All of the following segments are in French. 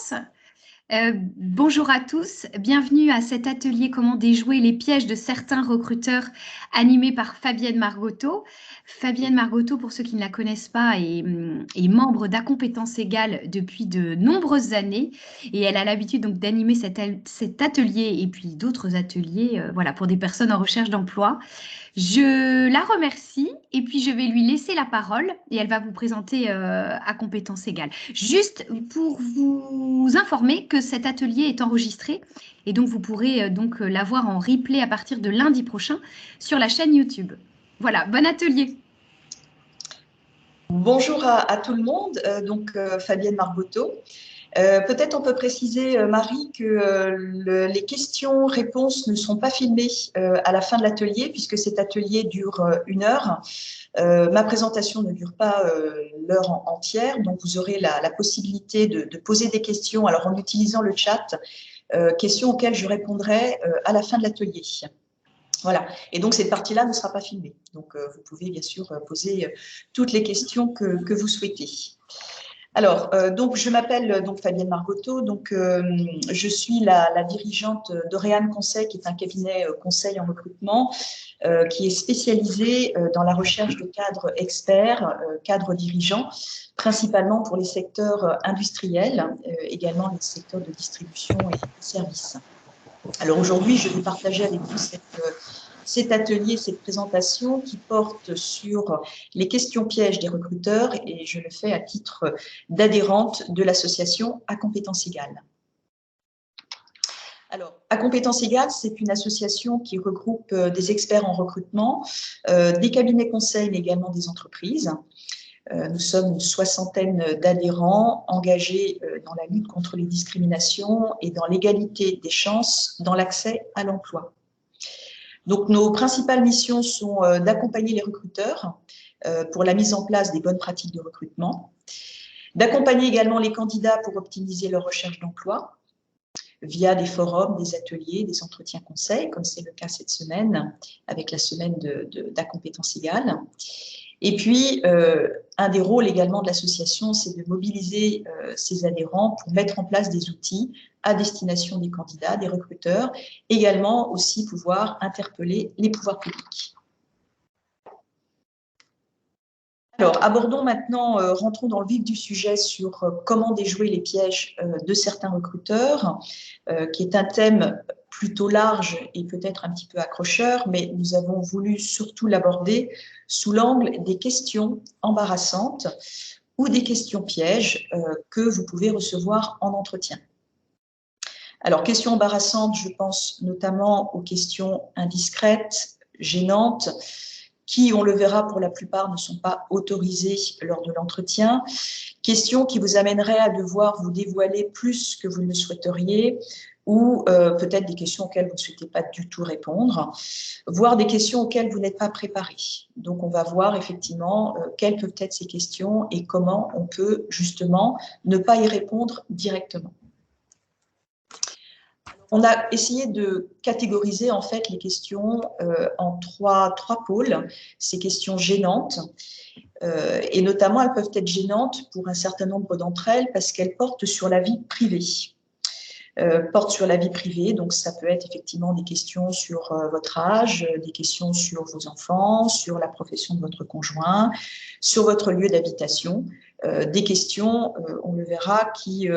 commence. Bonjour à tous, bienvenue à cet atelier Comment déjouer les pièges de certains recruteurs animé par Fabienne Margotto. Fabienne Margotto, pour ceux qui ne la connaissent pas, est membre d'A Compétences Égales depuis de nombreuses années et elle a l'habitude donc d'animer cet atelier et puis d'autres ateliers voilà, pour des personnes en recherche d'emploi. Je la remercie et puis je vais lui laisser la parole et elle va vous présenter À compétences égales. Juste pour vous informer que cet atelier est enregistré et donc vous pourrez la voir en replay à partir de lundi prochain sur la chaîne YouTube. Voilà, bon atelier. Bonjour à tout le monde, Fabienne Margotto. Peut-être on peut préciser, Marie, que les questions-réponses ne sont pas filmées à la fin de l'atelier, puisque cet atelier dure 1 heure. Ma présentation ne dure pas l'heure entière, donc vous aurez la possibilité de poser des questions alors en utilisant le chat, questions auxquelles je répondrai à la fin de l'atelier. Voilà, et donc cette partie-là ne sera pas filmée. Donc vous pouvez bien sûr poser toutes les questions que vous souhaitez. Alors, je m'appelle Fabienne Margotto, je suis la dirigeante d'Oréane Conseil, qui est un cabinet conseil en recrutement, qui est spécialisé dans la recherche de cadres experts, cadres dirigeants, principalement pour les secteurs industriels, également les secteurs de distribution et de services. Alors aujourd'hui, je vais partager avec vous cet atelier, cette présentation qui porte sur les questions pièges des recruteurs et je le fais à titre d'adhérente de l'association À compétences égales. Alors, À compétences égales, c'est une association qui regroupe des experts en recrutement, des cabinets conseils, mais également des entreprises. Nous sommes une 60aine d'adhérents engagés dans la lutte contre les discriminations et dans l'égalité des chances dans l'accès à l'emploi. Donc, nos principales missions sont d'accompagner les recruteurs pour la mise en place des bonnes pratiques de recrutement, d'accompagner également les candidats pour optimiser leur recherche d'emploi via des forums, des ateliers, des entretiens conseils, comme c'est le cas cette semaine avec la semaine d'A compétences égales. Et puis, un des rôles également de l'association, c'est de mobiliser ses adhérents pour mettre en place des outils à destination des candidats, des recruteurs, également aussi pouvoir interpeller les pouvoirs publics. Alors, abordons maintenant, rentrons dans le vif du sujet sur comment déjouer les pièges de certains recruteurs, qui est un thème plutôt large et peut-être un petit peu accrocheur, mais nous avons voulu surtout l'aborder sous l'angle des questions embarrassantes ou des questions pièges que vous pouvez recevoir en entretien. Alors, questions embarrassantes, je pense notamment aux questions indiscrètes, gênantes, qui, on le verra pour la plupart, ne sont pas autorisées lors de l'entretien. Questions qui vous amèneraient à devoir vous dévoiler plus que vous ne le souhaiteriez, ou peut-être des questions auxquelles vous ne souhaitez pas du tout répondre, voire des questions auxquelles vous n'êtes pas préparé. Donc, on va voir effectivement quelles peuvent être ces questions et comment on peut justement ne pas y répondre directement. On a essayé de catégoriser en fait les questions en trois pôles, ces questions gênantes, et notamment elles peuvent être gênantes pour un certain nombre d'entre elles parce qu'elles portent sur la vie privée. Donc ça peut être effectivement des questions sur votre âge, des questions sur vos enfants, sur la profession de votre conjoint, sur votre lieu d'habitation, des questions, on le verra, qui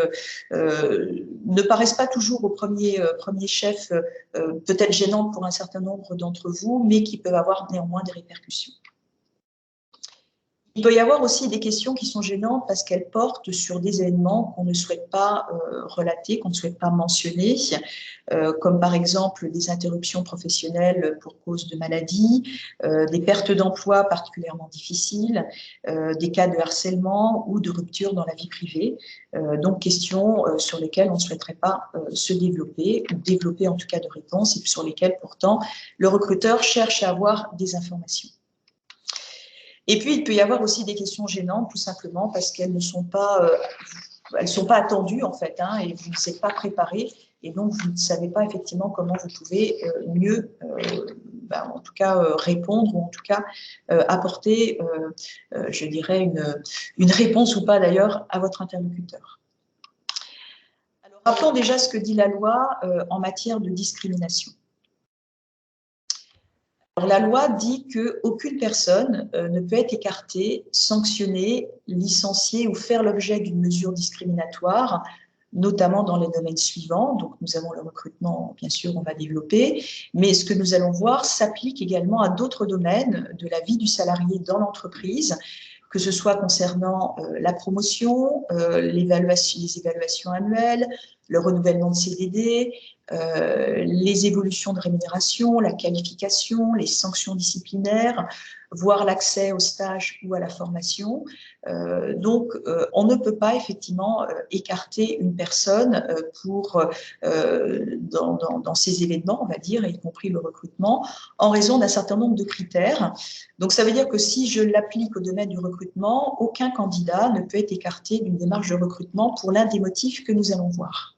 ne paraissent pas toujours au premier chef peut-être gênantes pour un certain nombre d'entre vous, mais qui peuvent avoir néanmoins des répercussions. Il peut y avoir aussi des questions qui sont gênantes parce qu'elles portent sur des événements qu'on ne souhaite pas relater, qu'on ne souhaite pas mentionner, comme par exemple des interruptions professionnelles pour cause de maladie, des pertes d'emploi particulièrement difficiles, des cas de harcèlement ou de rupture dans la vie privée. Donc, questions sur lesquelles on ne souhaiterait pas se développer, ou développer en tout cas de réponses, et sur lesquelles pourtant le recruteur cherche à avoir des informations. Et puis, il peut y avoir aussi des questions gênantes, tout simplement parce qu'elles ne sont pas, attendues, en fait, hein, et vous ne s'êtes pas préparé, et donc vous ne savez pas effectivement comment vous pouvez mieux, en tout cas, répondre, ou en tout cas, apporter, je dirais, une réponse ou pas d'ailleurs à votre interlocuteur. Rappelons déjà ce que dit la loi en matière de discrimination. Alors, la loi dit qu'aucune personne ne peut être écartée, sanctionnée, licenciée ou faire l'objet d'une mesure discriminatoire, notamment dans les domaines suivants. Donc, nous avons le recrutement, bien sûr, on va développer, mais ce que nous allons voir s'applique également à d'autres domaines de la vie du salarié dans l'entreprise, que ce soit concernant la promotion, les évaluations annuelles, le renouvellement de CDD, les évolutions de rémunération, la qualification, les sanctions disciplinaires, voire l'accès au stage ou à la formation. Donc, on ne peut pas effectivement écarter une personne dans ces événements, on va dire, y compris le recrutement, en raison d'un certain nombre de critères. Donc, ça veut dire que si je l'applique au domaine du recrutement, aucun candidat ne peut être écarté d'une démarche de recrutement pour l'un des motifs que nous allons voir.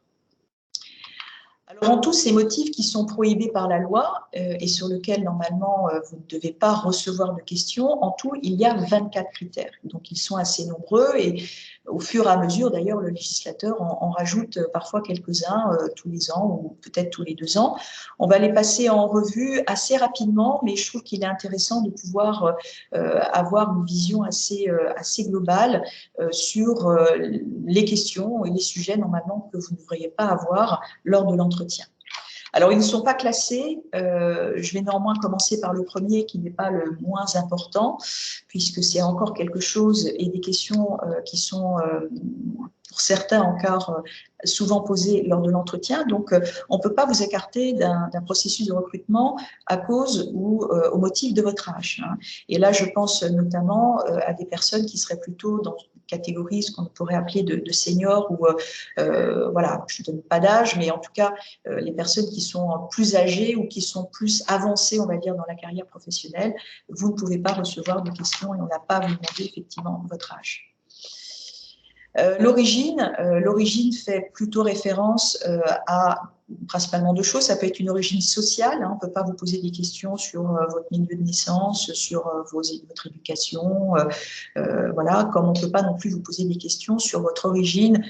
Alors, en tous ces motifs qui sont prohibés par la loi et sur lesquels, normalement, vous ne devez pas recevoir de questions, en tout, il y a 24 critères. Donc, ils sont assez nombreux et au fur et à mesure, d'ailleurs, le législateur en rajoute parfois quelques-uns tous les ans ou peut-être tous les 2 ans. On va les passer en revue assez rapidement, mais je trouve qu'il est intéressant de pouvoir avoir une vision assez globale sur les questions et les sujets, normalement, que vous ne devriez pas avoir lors de l'entretien. Alors, ils ne sont pas classés. Je vais néanmoins commencer par le premier, qui n'est pas le moins important, puisque c'est encore quelque chose et des questions qui sont, pour certains, encore souvent posées lors de l'entretien. Donc, on ne peut pas vous écarter d'un processus de recrutement à cause ou au motif de votre âge. Et là, je pense notamment à des personnes qui seraient plutôt dans une catégorie, ce qu'on pourrait appeler de seniors, ou voilà, je ne donne pas d'âge, mais en tout cas, les personnes qui sont plus âgées ou qui sont plus avancées, on va dire, dans la carrière professionnelle, vous ne pouvez pas recevoir de questions et on n'a pas à vous demander effectivement votre âge. L'origine fait plutôt référence à principalement 2 choses. Ça peut être une origine sociale, on ne peut pas vous poser des questions sur votre milieu de naissance, sur votre éducation, voilà, comme on ne peut pas non plus vous poser des questions sur votre origine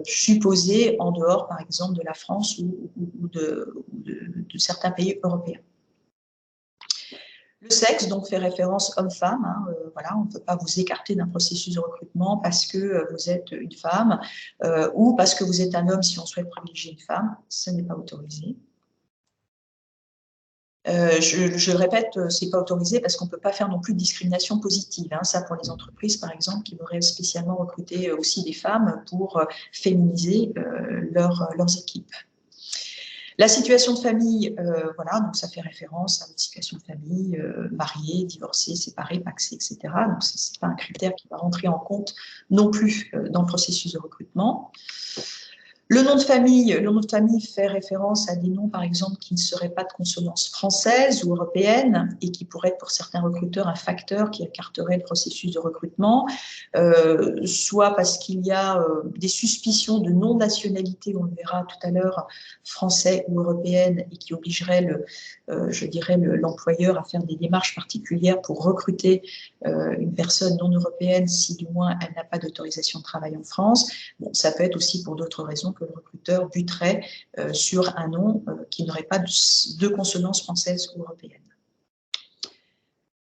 supposée en dehors, par exemple, de la France ou de certains pays européens. Le sexe, donc, fait référence homme-femme. Voilà, on ne peut pas vous écarter d'un processus de recrutement parce que vous êtes une femme ou parce que vous êtes un homme si on souhaite privilégier une femme. Ce n'est pas autorisé. Je le répète, ce n'est pas autorisé parce qu'on ne peut pas faire non plus de discrimination positive. Ça, pour les entreprises, par exemple, qui voudraient spécialement recruter aussi des femmes pour féminiser leurs équipes. La situation de famille, voilà, donc ça fait référence à votre situation de famille, mariée, divorcée, séparée, pacsée, etc. Donc, ce n'est pas un critère qui va rentrer en compte non plus dans le processus de recrutement. Le nom de famille fait référence à des noms, par exemple, qui ne seraient pas de consonance française ou européenne et qui pourraient être pour certains recruteurs un facteur qui écarterait le processus de recrutement, soit parce qu'il y a des suspicions de non-nationalité, on le verra tout à l'heure, français ou européenne, et qui obligerait je dirais, l'employeur à faire des démarches particulières pour recruter une personne non européenne si du moins elle n'a pas d'autorisation de travail en France. Bon, ça peut être aussi pour d'autres raisons que le recruteur buterait sur un nom qui n'aurait pas de consonance française ou européenne.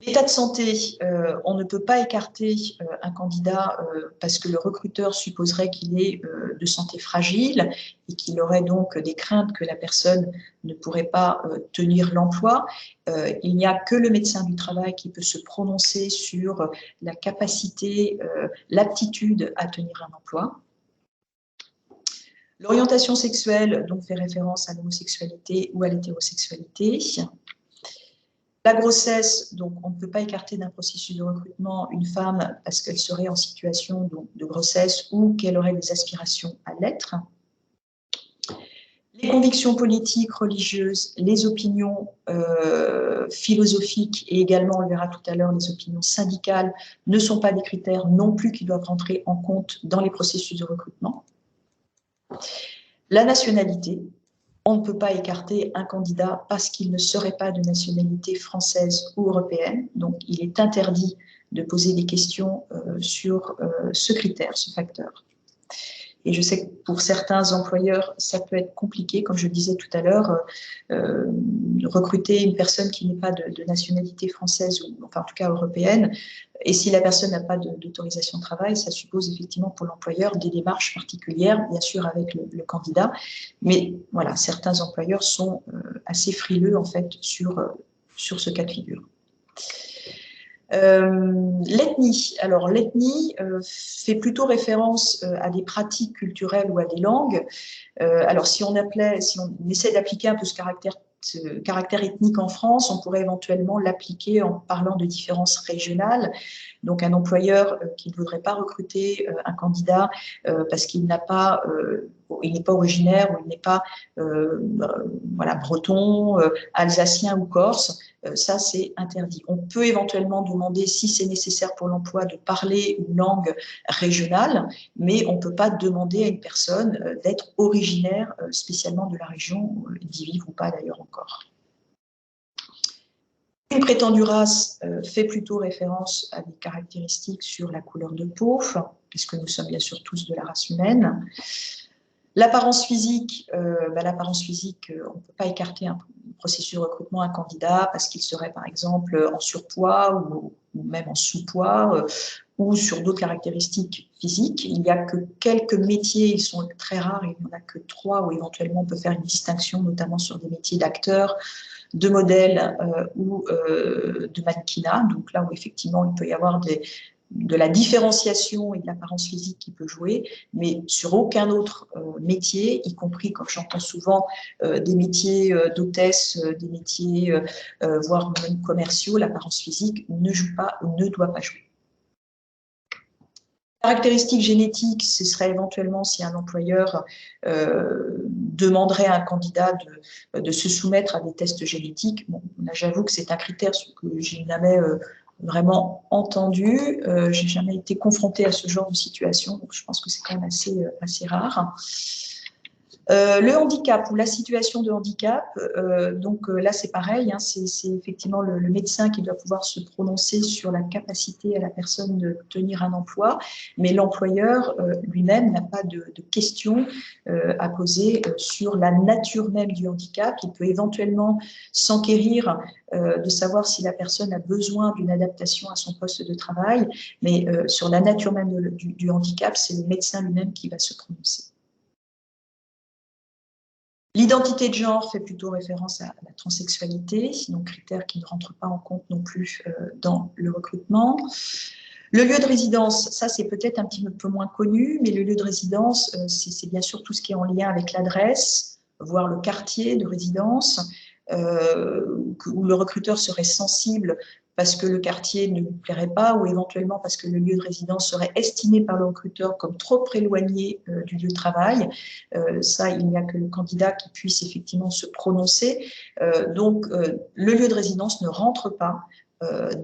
L'état de santé, on ne peut pas écarter un candidat parce que le recruteur supposerait qu'il est de santé fragile et qu'il aurait donc des craintes que la personne ne pourrait pas tenir l'emploi. Il n'y a que le médecin du travail qui peut se prononcer sur la capacité, l'aptitude à tenir un emploi. L'orientation sexuelle donc fait référence à l'homosexualité ou à l'hétérosexualité. La grossesse, donc on ne peut pas écarter d'un processus de recrutement une femme parce qu'elle serait en situation de grossesse ou qu'elle aurait des aspirations à l'être. Les convictions politiques, religieuses, les opinions philosophiques et également, on le verra tout à l'heure, les opinions syndicales ne sont pas des critères non plus qui doivent rentrer en compte dans les processus de recrutement. La nationalité. On ne peut pas écarter un candidat parce qu'il ne serait pas de nationalité française ou européenne. Donc, il est interdit de poser des questions sur ce critère, ce facteur. Et je sais que pour certains employeurs, ça peut être compliqué, comme je le disais tout à l'heure, recruter une personne qui n'est pas de nationalité française, ou enfin en tout cas européenne. Et si la personne n'a pas d'autorisation de travail, ça suppose effectivement pour l'employeur des démarches particulières, bien sûr avec le candidat. Mais voilà, certains employeurs sont assez frileux en fait sur ce cas de figure. L'ethnie. Alors, l'ethnie fait plutôt référence à des pratiques culturelles ou à des langues. Alors, si on essaie d'appliquer un peu ce caractère ethnique en France, on pourrait éventuellement l'appliquer en parlant de différences régionales. Donc, un employeur qui ne voudrait pas recruter un candidat parce qu'il n'est pas originaire ou il n'est pas voilà, breton, alsacien ou corse, ça c'est interdit. On peut éventuellement demander, si c'est nécessaire pour l'emploi, de parler une langue régionale, mais on ne peut pas demander à une personne d'être originaire spécialement de la région, d'y vivre ou pas d'ailleurs encore. Une prétendue race fait plutôt référence à des caractéristiques sur la couleur de peau, puisque nous sommes bien sûr tous de la race humaine. L'apparence physique, on ne peut pas écarter un processus de recrutement à un candidat parce qu'il serait par exemple en surpoids ou même en sous-poids ou sur d'autres caractéristiques physiques. Il n'y a que quelques métiers, ils sont très rares, il n'y en a que 3 où éventuellement on peut faire une distinction, notamment sur des métiers d'acteurs, de modèle ou de mannequinat, donc là où effectivement il peut y avoir de la différenciation et de l'apparence physique qui peut jouer, mais sur aucun autre métier, y compris, comme j'entends souvent, des métiers d'hôtesse, des métiers, voire même commerciaux, l'apparence physique ne joue pas ou ne doit pas jouer. Caractéristiques génétiques, ce serait éventuellement si un employeur demanderait à un candidat de se soumettre à des tests génétiques. Bon, j'avoue que c'est un critère que je n'ai jamais vraiment entendu. J'ai jamais été confrontée à ce genre de situation, donc je pense que c'est quand même assez rare. Le handicap ou la situation de handicap, là c'est pareil, hein, c'est effectivement le médecin qui doit pouvoir se prononcer sur la capacité à la personne de tenir un emploi, mais l'employeur lui-même n'a pas de questions à poser sur la nature même du handicap. Il peut éventuellement s'enquérir de savoir si la personne a besoin d'une adaptation à son poste de travail, mais sur la nature même du handicap, c'est le médecin lui-même qui va se prononcer. L'identité de genre fait plutôt référence à la transsexualité, donc critère qui ne rentre pas en compte non plus dans le recrutement. Le lieu de résidence, ça c'est peut-être un petit peu moins connu, mais le lieu de résidence, c'est bien sûr tout ce qui est en lien avec l'adresse, voire le quartier de résidence, où le recruteur serait sensible parce que le quartier ne lui plairait pas ou éventuellement parce que le lieu de résidence serait estimé par le recruteur comme trop éloigné du lieu de travail. Ça, il n'y a que le candidat qui puisse effectivement se prononcer. Le lieu de résidence ne rentre pas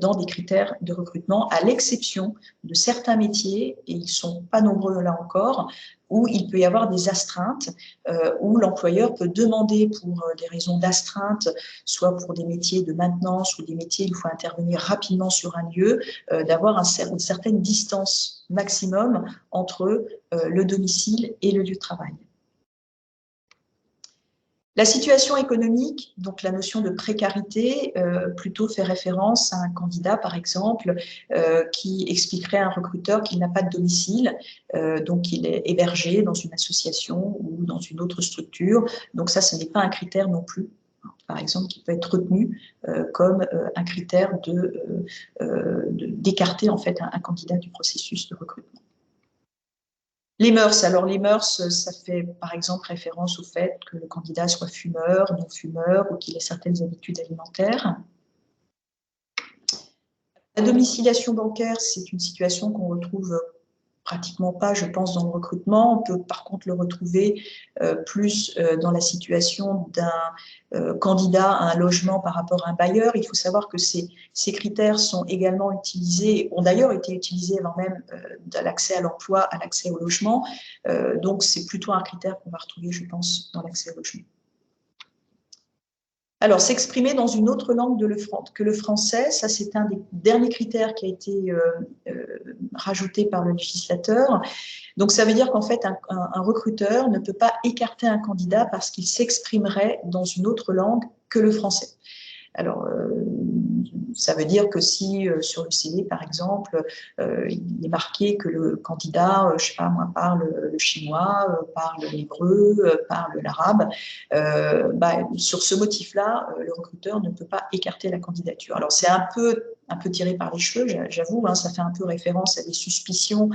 dans des critères de recrutement, à l'exception de certains métiers, et ils ne sont pas nombreux là encore, où il peut y avoir des astreintes, où l'employeur peut demander pour des raisons d'astreinte, soit pour des métiers de maintenance ou des métiers où il faut intervenir rapidement sur un lieu, d'avoir une certaine distance maximum entre le domicile et le lieu de travail. La situation économique, donc la notion de précarité, plutôt fait référence à un candidat, par exemple, qui expliquerait à un recruteur qu'il n'a pas de domicile, donc il est hébergé dans une association ou dans une autre structure. Donc ça, ce n'est pas un critère non plus, par exemple, qui peut être retenu comme un critère d'écarter en fait un candidat du processus de recrutement. Les mœurs, alors les mœurs, ça fait par exemple référence au fait que le candidat soit fumeur, non-fumeur ou qu'il ait certaines habitudes alimentaires. La domiciliation bancaire, c'est une situation qu'on retrouve pratiquement pas, je pense, dans le recrutement. On peut par contre le retrouver plus dans la situation d'un candidat à un logement par rapport à un bailleur. Il faut savoir que ces critères sont également utilisés, ont d'ailleurs été utilisés avant même de l'accès à l'emploi, à l'accès au logement. Donc c'est plutôt un critère qu'on va retrouver, je pense, dans l'accès au logement. Alors, s'exprimer dans une autre langue que le français, ça c'est un des derniers critères qui a été rajouté par le législateur. Donc, ça veut dire qu'en fait, un recruteur ne peut pas écarter un candidat parce qu'il s'exprimerait dans une autre langue que le français. Alors, ça veut dire que si sur le CV, par exemple, il est marqué que le candidat, je sais pas moi, parle le chinois, parle l'hébreu, parle l'arabe, sur ce motif-là, le recruteur ne peut pas écarter la candidature. Alors, c'est un peu tiré par les cheveux, j'avoue, hein, ça fait un peu référence à des suspicions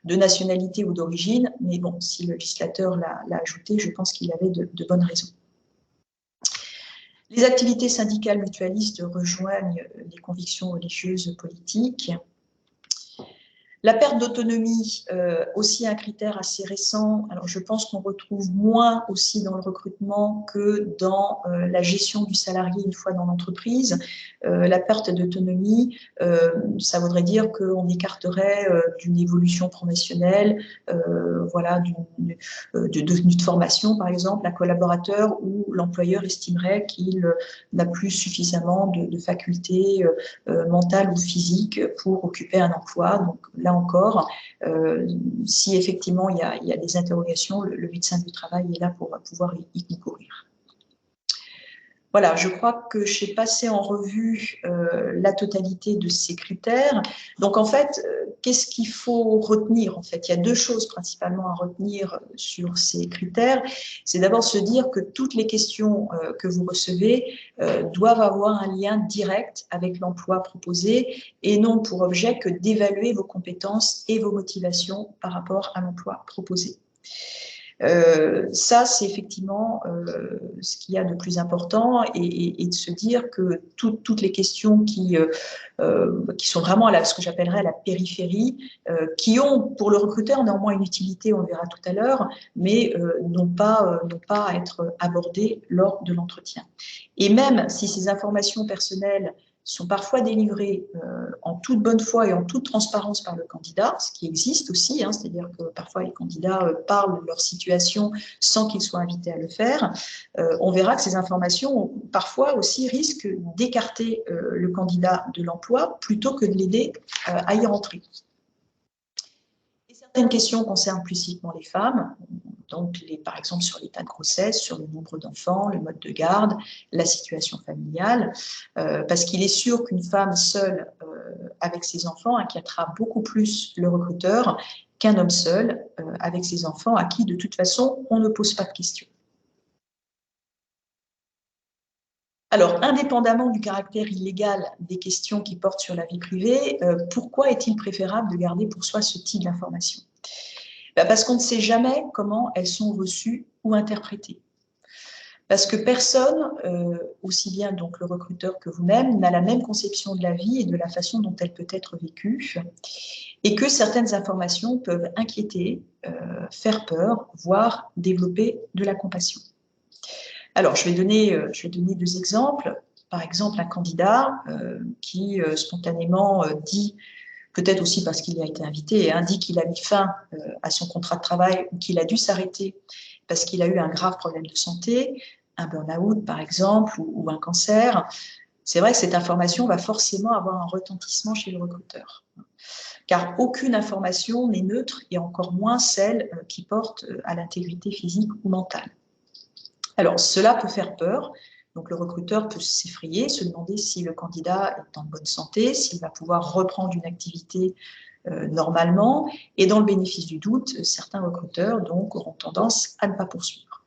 de nationalité ou d'origine, mais bon, si le législateur l'a ajouté, je pense qu'il avait de bonnes raisons. Les activités syndicales mutualistes rejoignent les convictions religieuses politiques. La perte d'autonomie, aussi un critère assez récent. Alors, je pense qu'on retrouve moins aussi dans le recrutement que dans la gestion du salarié une fois dans l'entreprise. La perte d'autonomie, ça voudrait dire qu'on écarterait d'une évolution professionnelle, voilà, d'une de formation, par exemple, un collaborateur où l'employeur estimerait qu'il n'a plus suffisamment de facultés mentales ou physiques pour occuper un emploi. Donc, là encore, si effectivement il y a des interrogations, le médecin du travail est là pour pouvoir y concourir. Voilà, je crois que j'ai passé en revue la totalité de ces critères. Donc, en fait, qu'est-ce qu'il faut retenir? En fait, il y a deux choses principalement à retenir sur ces critères. C'est d'abord se dire que toutes les questions que vous recevez doivent avoir un lien direct avec l'emploi proposé et non pour objet que d'évaluer vos compétences et vos motivations par rapport à l'emploi proposé. Ça, c'est effectivement ce qu'il y a de plus important et de se dire que toutes les questions qui sont vraiment à ce que j'appellerais la périphérie, qui ont pour le recruteur néanmoins une utilité, on le verra tout à l'heure, mais n'ont pas à être abordées lors de l'entretien. Et même si ces informations personnelles sont parfois délivrées en toute bonne foi et en toute transparence par le candidat, ce qui existe aussi, hein, c'est-à-dire que parfois les candidats parlent de leur situation sans qu'ils soient invités à le faire. On verra que ces informations, parfois aussi, risquent d'écarter le candidat de l'emploi plutôt que de l'aider à y rentrer. Et certaines questions concernent plus spécifiquement les femmes, donc par exemple sur l'état de grossesse, sur le nombre d'enfants, le mode de garde, la situation familiale, parce qu'il est sûr qu'une femme seule avec ses enfants inquiétera beaucoup plus le recruteur qu'un homme seul avec ses enfants à qui de toute façon on ne pose pas de questions. Alors, indépendamment du caractère illégal des questions qui portent sur la vie privée, pourquoi est-il préférable de garder pour soi ce type d'informations? Parce qu'on ne sait jamais comment elles sont reçues ou interprétées. Parce que personne, aussi bien donc le recruteur que vous-même, n'a la même conception de la vie et de la façon dont elle peut être vécue, et que certaines informations peuvent inquiéter, faire peur, voire développer de la compassion. Alors, je vais donner deux exemples. Par exemple, un candidat qui spontanément dit, peut-être aussi parce qu'il y a été invité, dit qu'il a mis fin à son contrat de travail ou qu'il a dû s'arrêter parce qu'il a eu un grave problème de santé, un burn-out par exemple, ou un cancer. C'est vrai que cette information va forcément avoir un retentissement chez le recruteur. Car aucune information n'est neutre et encore moins celle qui porte à l'intégrité physique ou mentale. Alors, cela peut faire peur. Donc, le recruteur peut s'effrayer, se demander si le candidat est en bonne santé, s'il va pouvoir reprendre une activité normalement. Et dans le bénéfice du doute, certains recruteurs donc, auront tendance à ne pas poursuivre.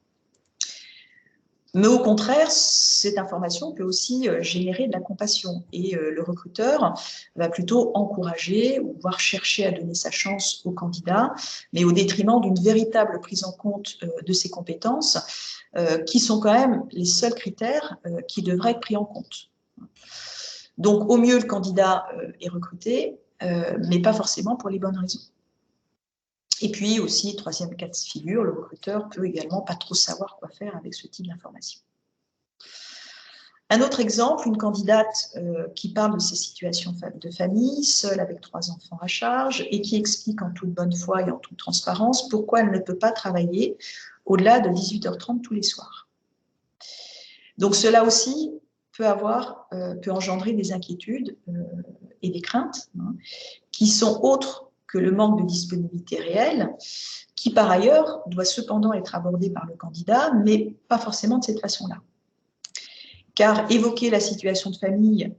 Mais au contraire, cette information peut aussi générer de la compassion. Et le recruteur va plutôt encourager ou voire chercher à donner sa chance au candidat, mais au détriment d'une véritable prise en compte de ses compétences, qui sont quand même les seuls critères qui devraient être pris en compte. Donc, au mieux, le candidat est recruté, mais pas forcément pour les bonnes raisons. Et puis aussi, troisième cas de figure, le recruteur peut également pas trop savoir quoi faire avec ce type d'information. Un autre exemple, une candidate qui parle de ses situations de famille, seule avec 3 enfants à charge, et qui explique en toute bonne foi et en toute transparence pourquoi elle ne peut pas travailler au-delà de 18h30 tous les soirs. Donc cela aussi peut engendrer des inquiétudes et des craintes, hein, qui sont autres que le manque de disponibilité réelle, qui par ailleurs doit cependant être abordé par le candidat, mais pas forcément de cette façon-là. Car évoquer la situation de famille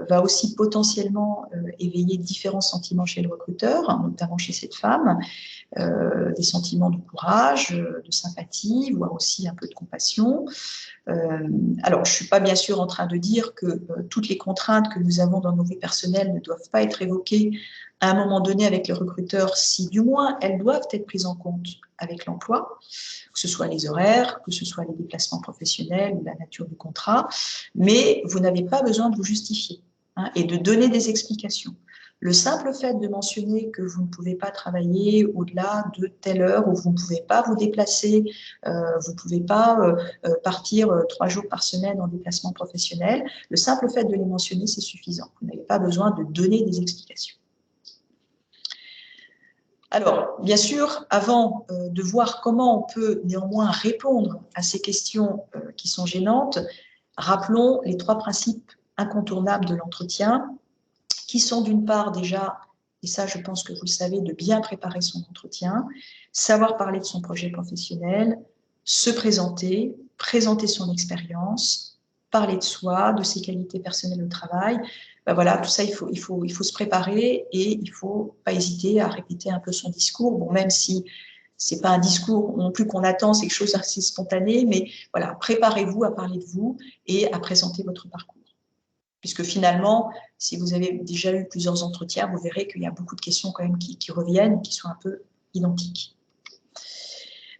va aussi potentiellement éveiller différents sentiments chez le recruteur, notamment chez cette femme, des sentiments de courage, de sympathie, voire aussi un peu de compassion. Alors, je ne suis pas bien sûr en train de dire que toutes les contraintes que nous avons dans nos vies personnelles ne doivent pas être évoquées à un moment donné avec le recruteur, si du moins elles doivent être prises en compte avec l'emploi, que ce soit les horaires, que ce soit les déplacements professionnels ou la nature du contrat, mais vous n'avez pas besoin de vous justifier, hein, et de donner des explications. Le simple fait de mentionner que vous ne pouvez pas travailler au-delà de telle heure, ou vous ne pouvez pas vous déplacer, vous ne pouvez pas partir 3 jours par semaine en déplacement professionnel, le simple fait de les mentionner, c'est suffisant. Vous n'avez pas besoin de donner des explications. Alors, bien sûr, avant de voir comment on peut néanmoins répondre à ces questions qui sont gênantes, rappelons les 3 principes incontournables de l'entretien, qui sont d'une part déjà, et ça je pense que vous le savez, de bien préparer son entretien, savoir parler de son projet professionnel, se présenter, présenter son expérience, parler de soi, de ses qualités personnelles au travail. Ben voilà, tout ça, il faut se préparer et il ne faut pas hésiter à répéter un peu son discours, bon, même si ce n'est pas un discours non plus qu'on attend, c'est quelque chose d'assez spontané, mais voilà, préparez-vous à parler de vous et à présenter votre parcours. Puisque finalement, si vous avez déjà eu plusieurs entretiens, vous verrez qu'il y a beaucoup de questions quand même qui reviennent, qui sont un peu identiques.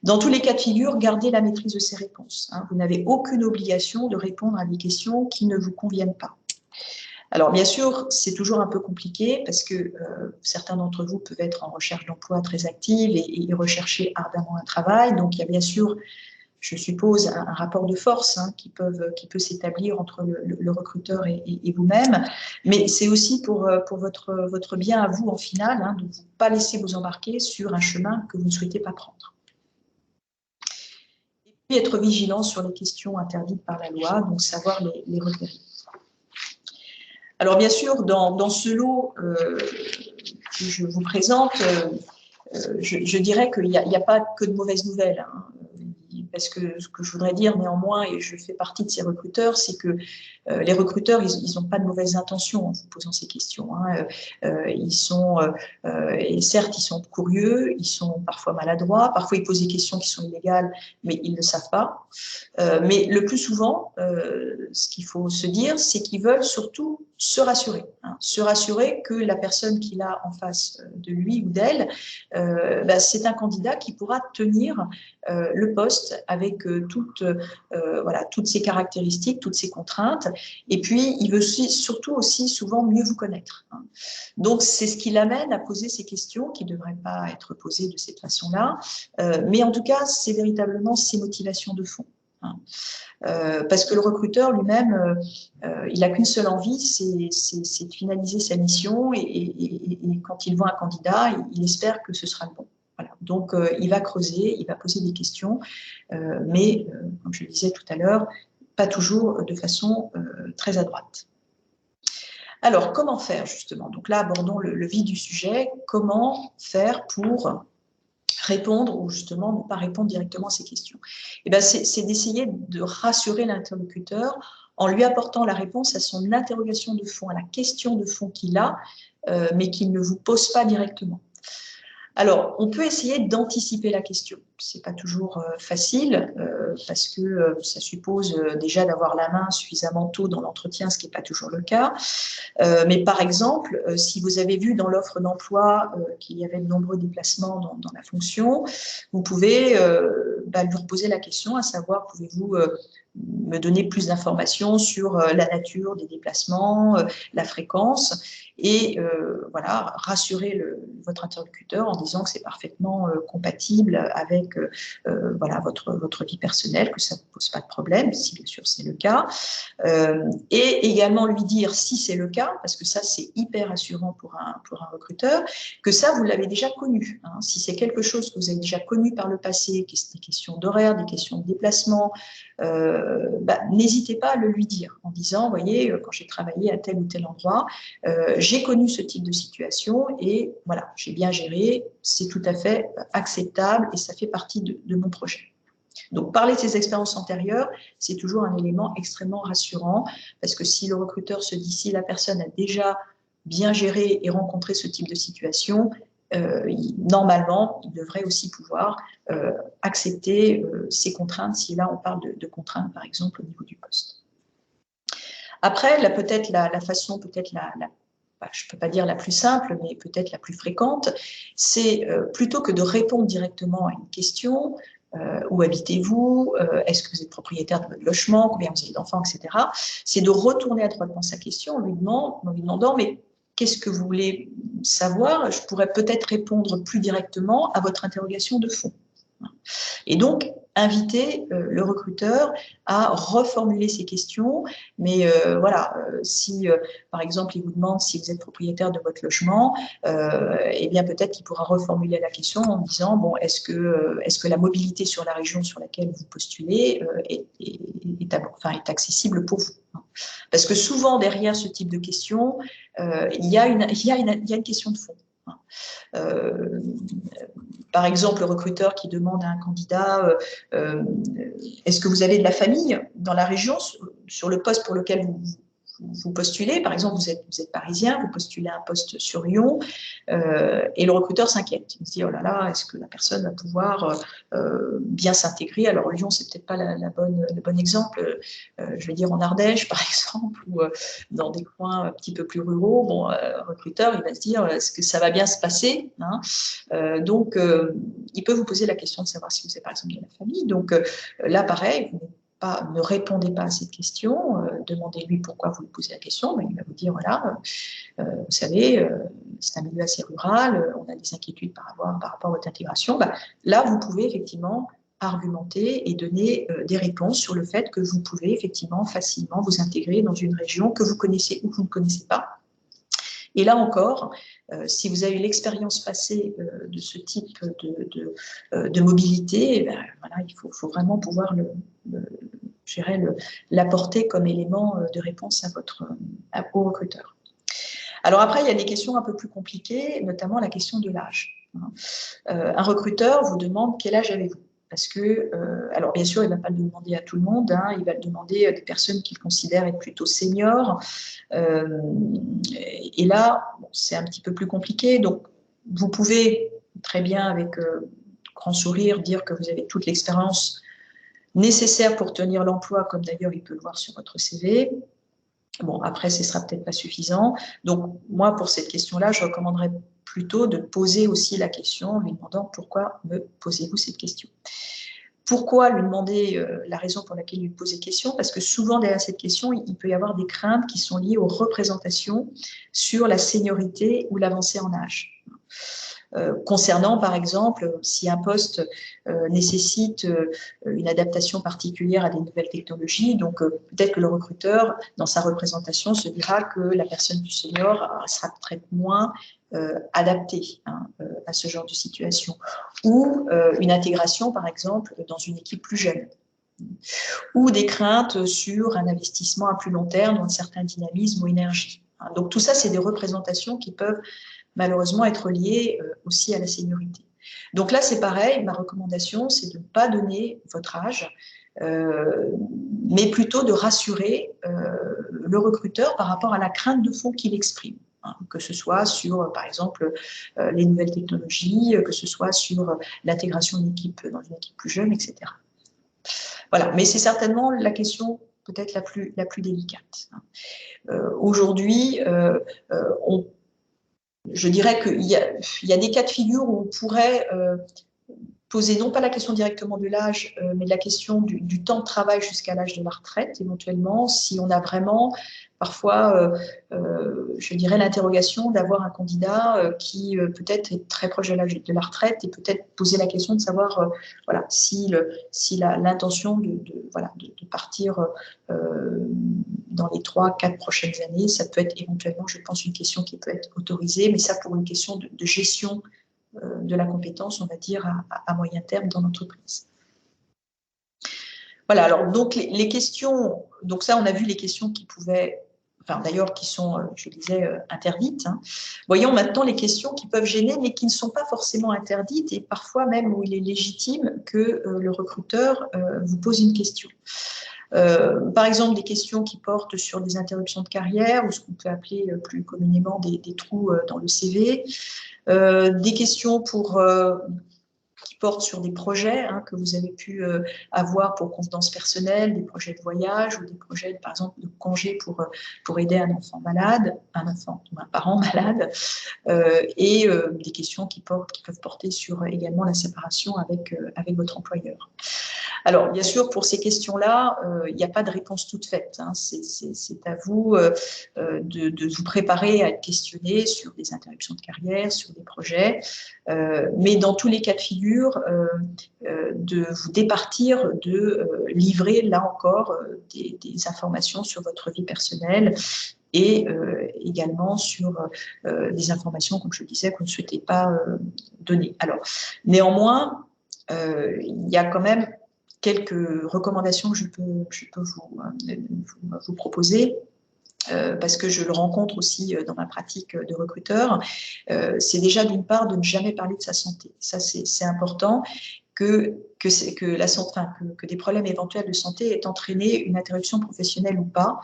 Dans tous les cas de figure, gardez la maîtrise de ces réponses, hein. Vous n'avez aucune obligation de répondre à des questions qui ne vous conviennent pas. Alors bien sûr, c'est toujours un peu compliqué parce que certains d'entre vous peuvent être en recherche d'emploi très active et rechercher ardemment un travail. Donc il y a bien sûr, je suppose, un rapport de force, hein, qui peut s'établir entre le recruteur et vous-même, mais c'est aussi pour votre bien à vous en finale, hein, de ne pas laisser vous embarquer sur un chemin que vous ne souhaitez pas prendre. Et puis être vigilant sur les questions interdites par la loi, donc savoir les repérer. Alors bien sûr, dans ce lot que je vous présente, je dirais qu'il n'y a pas que de mauvaises nouvelles, hein. Parce que ce que je voudrais dire néanmoins, et je fais partie de ces recruteurs, c'est que les recruteurs, ils n'ont pas de mauvaises intentions en vous posant ces questions, hein. Et certes, ils sont curieux, ils sont parfois maladroits, parfois ils posent des questions qui sont illégales, mais ils ne le savent pas. Mais le plus souvent, ce qu'il faut se dire, c'est qu'ils veulent surtout se rassurer, hein, se rassurer que la personne qu'il a en face de lui ou d'elle, c'est un candidat qui pourra tenir le poste avec toutes ses caractéristiques, toutes ses contraintes. Et puis, il veut surtout aussi souvent mieux vous connaître, hein. Donc, c'est ce qui l'amène à poser ces questions qui ne devraient pas être posées de cette façon-là. Mais en tout cas, c'est véritablement ses motivations de fond, hein. Parce que le recruteur lui-même, il n'a qu'une seule envie, c'est de finaliser sa mission et quand il voit un candidat, il espère que ce sera le bon. Voilà. Donc, il va creuser, il va poser des questions, mais, comme je le disais tout à l'heure, pas toujours de façon très adroite. Alors, comment faire justement? Donc là, abordons le vif du sujet. Comment faire pour répondre ou justement ne pas répondre directement à ces questions? Eh bien, c'est d'essayer de rassurer l'interlocuteur en lui apportant la réponse à son interrogation de fond, à la question de fond qu'il a, mais qu'il ne vous pose pas directement. Alors, on peut essayer d'anticiper la question. Ce n'est pas toujours facile parce que ça suppose déjà d'avoir la main suffisamment tôt dans l'entretien, ce qui n'est pas toujours le cas. Mais par exemple, si vous avez vu dans l'offre d'emploi qu'il y avait de nombreux déplacements dans la fonction, vous pouvez lui reposer la question, à savoir, pouvez-vous me donner plus d'informations sur la nature des déplacements, la fréquence, et voilà, rassurer votre interlocuteur en disant que c'est parfaitement compatible avec voilà, votre vie personnelle, que ça ne vous pose pas de problème, si bien sûr c'est le cas. Et également lui dire, si c'est le cas, parce que ça c'est hyper rassurant pour un recruteur, que ça vous l'avez déjà connu, hein. Si c'est quelque chose que vous avez déjà connu par le passé, des questions questions d'horaire, des questions de déplacement, n'hésitez pas à le lui dire en disant, vous voyez, quand j'ai travaillé à tel ou tel endroit, j'ai connu ce type de situation et voilà, j'ai bien géré, c'est tout à fait acceptable et ça fait partie de mon projet. Donc, parler de ses expériences antérieures, c'est toujours un élément extrêmement rassurant parce que si le recruteur se dit, si la personne a déjà bien géré et rencontré ce type de situation, normalement, il devrait aussi pouvoir accepter ces contraintes, si là on parle de contraintes, par exemple, au niveau du poste. Après, là, peut-être la façon, peut-être je ne peux pas dire la plus simple, mais peut-être la plus fréquente, c'est plutôt que de répondre directement à une question, où habitez-vous, est-ce que vous êtes propriétaire de votre logement, combien vous avez d'enfants, etc. C'est de retourner à droite dans sa question en lui demandant, mais qu'est-ce que vous voulez savoir? Je pourrais peut-être répondre plus directement à votre interrogation de fond. Et donc, inviter le recruteur à reformuler ses questions. Mais voilà, si par exemple il vous demande si vous êtes propriétaire de votre logement, eh bien peut-être qu'il pourra reformuler la question en disant, bon, est-ce que la mobilité sur la région sur laquelle vous postulez est accessible pour vous? Parce que souvent derrière ce type de questions, il y a une question de fond. Par exemple, le recruteur qui demande à un candidat est-ce que vous avez de la famille dans la région sur le poste pour lequel vous postulez? Par exemple, vous êtes parisien, vous postulez un poste sur Lyon et le recruteur s'inquiète. Il se dit, oh là là, est-ce que la personne va pouvoir bien s'intégrer? Alors Lyon, c'est peut-être pas le bon exemple, je vais dire en Ardèche par exemple, ou dans des coins un petit peu plus ruraux. Bon, le recruteur, il va se dire, est-ce que ça va bien se passer, hein? Donc, il peut vous poser la question de savoir si vous êtes par exemple de la famille. Donc là, pareil, ne répondez pas à cette question, demandez-lui pourquoi vous lui posez la question, mais il va vous dire, voilà, vous savez, c'est un milieu assez rural, on a des inquiétudes par rapport à votre intégration. Là, vous pouvez effectivement argumenter et donner des réponses sur le fait que vous pouvez effectivement facilement vous intégrer dans une région que vous connaissez ou que vous ne connaissez pas. Et là encore, si vous avez l'expérience passée de ce type de mobilité, voilà, il faut vraiment pouvoir l'apporter comme élément de réponse au recruteur. Alors après, il y a des questions un peu plus compliquées, notamment la question de l'âge. Un recruteur vous demande quel âge avez-vous? Parce que, alors bien sûr, il ne va pas le demander à tout le monde, hein, il va le demander à des personnes qu'il considère être plutôt seniors. Et là, bon, c'est un petit peu plus compliqué. Donc, vous pouvez très bien, avec grand sourire, dire que vous avez toute l'expérience nécessaire pour tenir l'emploi, comme d'ailleurs il peut le voir sur votre CV. Bon, après, ce ne sera peut-être pas suffisant. Donc, moi, pour cette question-là, je recommanderais plutôt de poser aussi la question en lui demandant pourquoi me posez-vous cette question? Pourquoi lui demander la raison pour laquelle lui poser question? Parce que souvent, derrière cette question, il peut y avoir des craintes qui sont liées aux représentations sur la seniorité ou l'avancée en âge. Concernant, par exemple, si un poste nécessite une adaptation particulière à des nouvelles technologies, donc peut-être que le recruteur, dans sa représentation, se dira que la personne plus senior sera peut-être moins adaptée à ce genre de situation. Ou une intégration, par exemple, dans une équipe plus jeune. Ou des craintes sur un investissement à plus long terme dans un certain dynamisme ou énergie. Donc tout ça, c'est des représentations qui peuvent malheureusement être liées aussi à la seniorité. Donc là, c'est pareil, ma recommandation, c'est de ne pas donner votre âge, mais plutôt de rassurer le recruteur par rapport à la crainte de fond qu'il exprime. Que ce soit sur, par exemple, les nouvelles technologies, que ce soit sur l'intégration dans une équipe plus jeune, etc. Voilà, mais c'est certainement la question peut-être la plus délicate. Aujourd'hui, je dirais qu'il y a des cas de figure où on pourrait poser non pas la question directement de l'âge, mais la question du temps de travail jusqu'à l'âge de la retraite, éventuellement, si on a vraiment parfois, je dirais, l'interrogation d'avoir un candidat qui peut-être est très proche de l'âge de la retraite et peut-être poser la question de savoir voilà, si l'intention de partir dans les 3-4 prochaines années, ça peut être éventuellement, je pense, une question qui peut être autorisée, mais ça pour une question de gestion de la compétence, on va dire, à moyen terme dans l'entreprise. Voilà, alors donc les questions, donc ça on a vu les questions qui pouvaient, enfin d'ailleurs qui sont, je disais, interdites. Hein. Voyons maintenant les questions qui peuvent gêner mais qui ne sont pas forcément interdites et parfois même où il est légitime que le recruteur vous pose une question. Par exemple, des questions qui portent sur des interruptions de carrière ou ce qu'on peut appeler plus communément des trous dans le CV, des questions qui portent sur des projets que vous avez pu avoir pour convenance personnelle, des projets de voyage ou des projets, par exemple, de congé pour aider un enfant malade, un parent malade, et des questions qui peuvent porter sur également la séparation avec votre employeur. Alors, bien sûr, pour ces questions-là, il n'y a pas de réponse toute faite. Hein. C'est à vous de vous préparer à être questionné sur des interruptions de carrière, sur des projets, mais dans tous les cas de figure, de vous départir de livrer, là encore, des informations sur votre vie personnelle et également sur des informations, comme je le disais, que vous ne souhaitez pas donner. Alors, néanmoins, il y a quand même quelques recommandations que je peux vous proposer, parce que je le rencontre aussi dans ma pratique de recruteur. C'est déjà d'une part de ne jamais parler de sa santé. Ça, c'est important. Que des problèmes éventuels de santé aient entraîné une interruption professionnelle ou pas.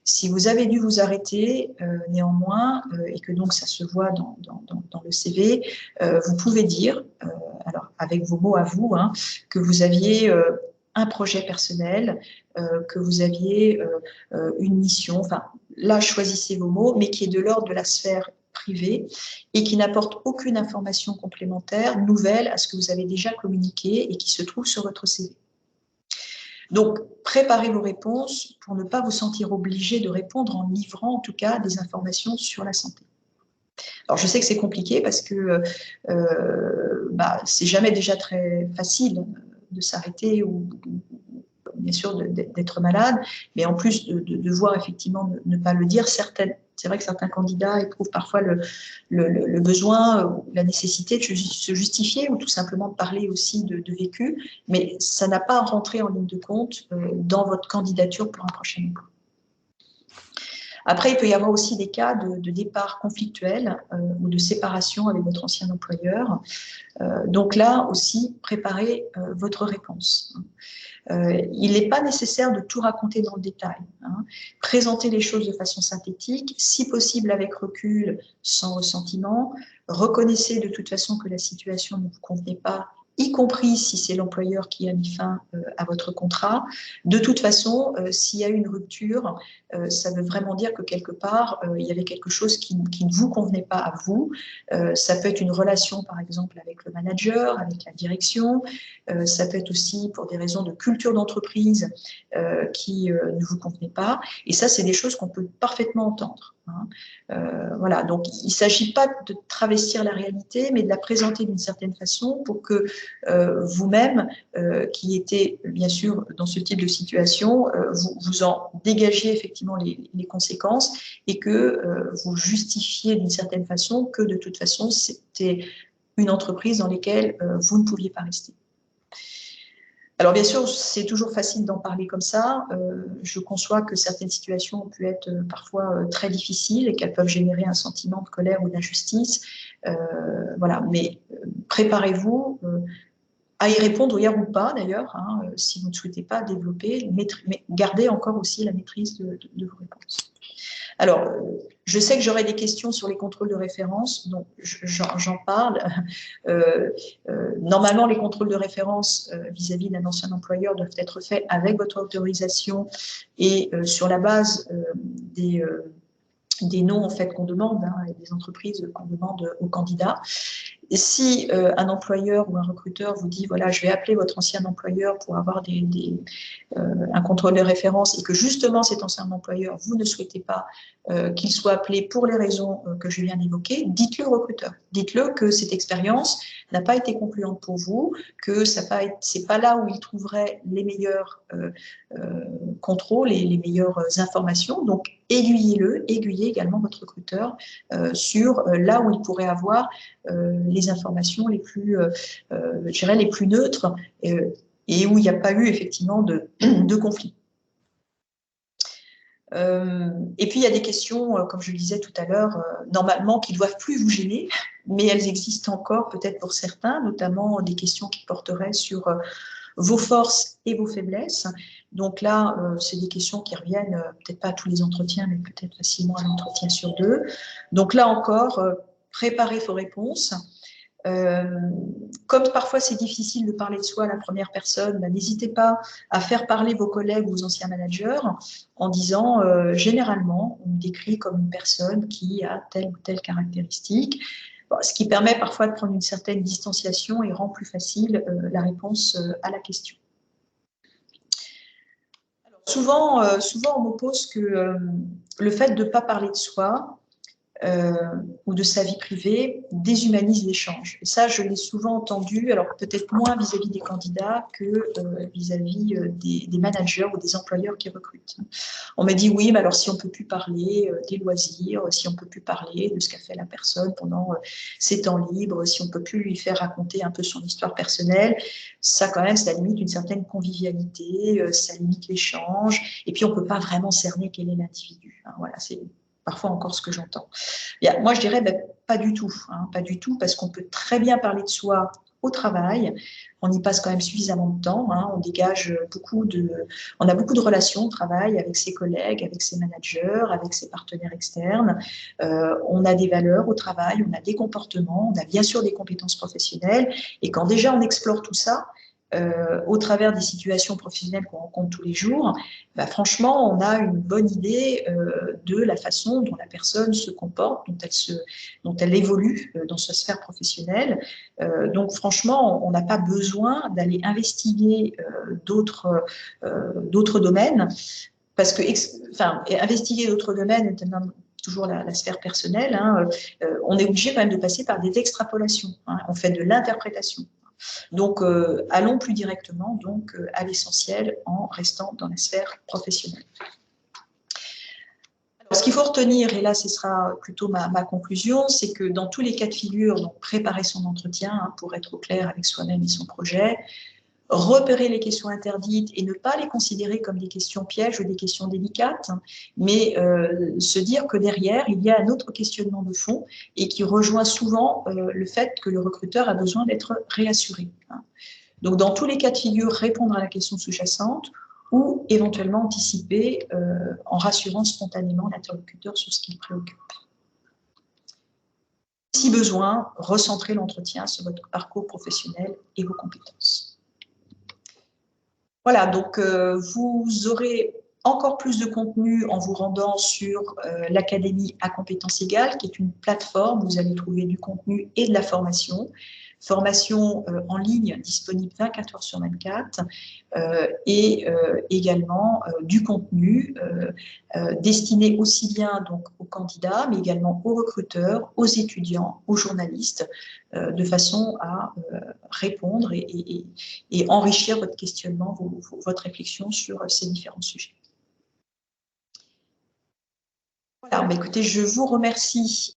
Si vous avez dû vous arrêter, néanmoins, et que donc ça se voit dans le CV, vous pouvez dire, alors avec vos mots à vous, que vous aviez un projet personnel, que vous aviez une mission, enfin là choisissez vos mots, mais qui est de l'ordre de la sphère privée et qui n'apporte aucune information complémentaire, nouvelle à ce que vous avez déjà communiqué et qui se trouve sur votre CV. Donc, préparez vos réponses pour ne pas vous sentir obligé de répondre en livrant en tout cas des informations sur la santé. Alors, je sais que c'est compliqué parce que c'est jamais déjà très facile de s'arrêter ou bien sûr d'être malade, mais en plus de devoir effectivement ne pas le dire, c'est vrai que certains candidats éprouvent parfois le besoin, la nécessité de se justifier ou tout simplement de parler aussi de vécu, mais ça n'a pas rentré en ligne de compte dans votre candidature pour un prochain emploi. Après, il peut y avoir aussi des cas de départ conflictuel ou de séparation avec votre ancien employeur. Donc là aussi, préparez votre réponse. Il n'est pas nécessaire de tout raconter dans le détail. Présentez les choses de façon synthétique, si possible avec recul, sans ressentiment. Reconnaissez de toute façon que la situation ne vous convenait pas, y compris si c'est l'employeur qui a mis fin à votre contrat. De toute façon, s'il y a eu une rupture, ça veut vraiment dire que quelque part, il y avait quelque chose qui ne vous convenait pas à vous. Ça peut être une relation, par exemple, avec le manager, avec la direction. Ça peut être aussi pour des raisons de culture d'entreprise qui ne vous convenaient pas. Et ça, c'est des choses qu'on peut parfaitement entendre. Voilà, donc il ne s'agit pas de travestir la réalité, mais de la présenter d'une certaine façon pour que vous-même, qui étiez bien sûr dans ce type de situation, vous en dégagiez effectivement les conséquences et que vous justifiez d'une certaine façon que de toute façon c'était une entreprise dans laquelle vous ne pouviez pas rester. Alors bien sûr, c'est toujours facile d'en parler comme ça. Je conçois que certaines situations ont pu être parfois très difficiles et qu'elles peuvent générer un sentiment de colère ou d'injustice. Voilà, mais préparez-vous à y répondre hier ou pas d'ailleurs, si vous ne souhaitez pas développer, mais gardez encore aussi la maîtrise de vos réponses. Alors, je sais que j'aurai des questions sur les contrôles de référence, donc j'en parle. Normalement, les contrôles de référence vis-à-vis d'un ancien employeur doivent être faits avec votre autorisation et sur la base des noms en fait qu'on demande, et des entreprises qu'on demande aux candidats. Et si un employeur ou un recruteur vous dit, voilà, je vais appeler votre ancien employeur pour avoir un contrôle de référence et que justement cet ancien employeur, vous ne souhaitez pas qu'il soit appelé pour les raisons que je viens d'évoquer, dites-le au recruteur. Dites-le que cette expérience n'a pas été concluante pour vous, que c'est pas là où il trouverait les meilleurs contrôles et les meilleures informations. Donc, aiguillez également votre recruteur sur là où il pourrait avoir les informations les plus, je dirais, les plus neutres. et où il n'y a pas eu effectivement de conflit. Et puis, il y a des questions, comme je le disais tout à l'heure, normalement, qui ne doivent plus vous gêner, mais elles existent encore peut-être pour certains, notamment des questions qui porteraient sur vos forces et vos faiblesses. Donc là, c'est des questions qui reviennent, peut-être pas à tous les entretiens, mais peut-être facilement à l'entretien sur 2. Donc là encore, préparez vos réponses. Comme parfois c'est difficile de parler de soi à la première personne, n'hésitez pas à faire parler vos collègues ou vos anciens managers en disant généralement, on me décrit comme une personne qui a telle ou telle caractéristique, bon, ce qui permet parfois de prendre une certaine distanciation et rend plus facile la réponse à la question. Alors, souvent on m'oppose que le fait de ne pas parler de soi, ou de sa vie privée déshumanise l'échange. Et ça, je l'ai souvent entendu, alors peut-être moins vis-à-vis des candidats que vis-à-vis des managers ou des employeurs qui recrutent. On m'a dit oui, mais alors si on ne peut plus parler des loisirs, si on ne peut plus parler de ce qu'a fait la personne pendant ses temps libres, si on ne peut plus lui faire raconter un peu son histoire personnelle, ça quand même, ça limite une certaine convivialité, ça limite l'échange, et puis on ne peut pas vraiment cerner quel est l'individu. Hein, voilà, c'est parfois encore ce que j'entends. Moi, je dirais pas du tout, hein, pas du tout, parce qu'on peut très bien parler de soi au travail. On y passe quand même suffisamment de temps. Hein, on a beaucoup de relations au travail avec ses collègues, avec ses managers, avec ses partenaires externes. On a des valeurs au travail, on a des comportements, on a bien sûr des compétences professionnelles. Et quand déjà on explore tout ça, au travers des situations professionnelles qu'on rencontre tous les jours, franchement, on a une bonne idée de la façon dont la personne se comporte, dont elle évolue dans sa sphère professionnelle. Donc, franchement, on n'a pas besoin d'aller investiguer d'autres domaines, parce que investiguer d'autres domaines, notamment toujours la sphère personnelle, hein, on est obligé quand même de passer par des extrapolations. Hein, on fait de l'interprétation. Donc, allons plus directement à l'essentiel en restant dans la sphère professionnelle. Alors, ce qu'il faut retenir, et là ce sera plutôt ma conclusion, c'est que dans tous les cas de figure, donc préparer son entretien hein, pour être au clair avec soi-même et son projet, repérer les questions interdites et ne pas les considérer comme des questions pièges ou des questions délicates, mais se dire que derrière, il y a un autre questionnement de fond et qui rejoint souvent le fait que le recruteur a besoin d'être réassuré. Hein. Donc, dans tous les cas de figure, répondre à la question sous-jacente ou éventuellement anticiper en rassurant spontanément l'interlocuteur sur ce qui le préoccupe. Si besoin, recentrer l'entretien sur votre parcours professionnel et vos compétences. Voilà, donc vous aurez encore plus de contenu en vous rendant sur l'Académie à compétences égales, qui est une plateforme où vous allez trouver du contenu et de la formation. Formation en ligne disponible 24 heures sur 24 et également du contenu destiné aussi bien donc, aux candidats, mais également aux recruteurs, aux étudiants, aux journalistes, de façon à répondre et enrichir votre questionnement, votre réflexion sur ces différents sujets. Voilà, écoutez, je vous remercie